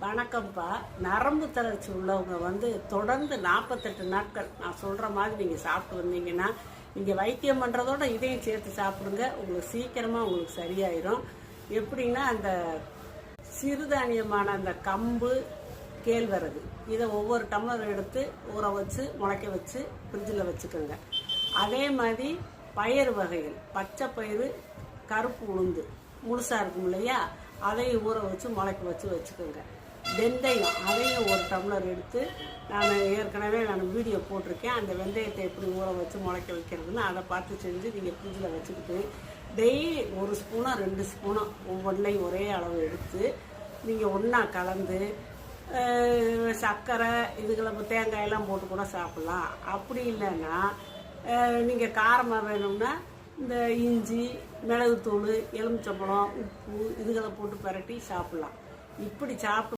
வணக்கம்ப்பா. நரம்பு தளர்ச்சி உள்ளவங்க தொடர்ந்து 48 நாட்கள் நான் சொல்கிற மாதிரி நீங்கள் சாப்பிட்டு வந்தீங்கன்னா, நீங்கள் வைத்தியம் பண்ணுறதோட இதையும் சேர்த்து சாப்பிடுங்க. உங்களுக்கு சீக்கிரமாக உங்களுக்கு சரியாயிரும். எப்படின்னா, அந்த சிறுதானியமான அந்த கம்பு, கேழ்வரகு இதை ஒவ்வொரு டம்ளர் எடுத்து ஊற வச்சு முளைக்க வச்சு ஃப்ரிட்ஜில் வச்சுக்கோங்க. அதே மாதிரி பயிறு வகைகள், பச்சை பயிறு, கருப்பு உளுந்து முழுசாக இருக்கும் இல்லையா, அதையும் ஊற வச்சு முளைக்க வச்சு வச்சுக்கோங்க. வெந்தயம் அதையும் ஒரு டம்ளர் எடுத்து நான் வீடியோ போட்டிருக்கேன். அந்த வெந்தயத்தை எப்படி ஊற வச்சு முளைக்க வைக்கிறதுன்னு அதை பார்த்து செஞ்சு நீங்கள் ஃப்ரிட்ஜில் வச்சுக்கிட்டு டெய்லி 1 ஸ்பூனோ 2 ஸ்பூனோ ஒவ்வொன்றையும் ஒரே அளவு எடுத்து நீங்கள் ஒன்றா கலந்து சர்க்கரை இதுகளை தேங்காயெல்லாம் போட்டு கூட சாப்பிட்லாம். அப்படி இல்லைன்னா நீங்கள் காரமாக வேணும்னா இந்த இஞ்சி, மிளகுத்தூள், எலுமிச்சம்பழம், உப்பு இதுகளை போட்டு பிரட்டி சாப்பிட்லாம். இப்படி சாப்பிட்டு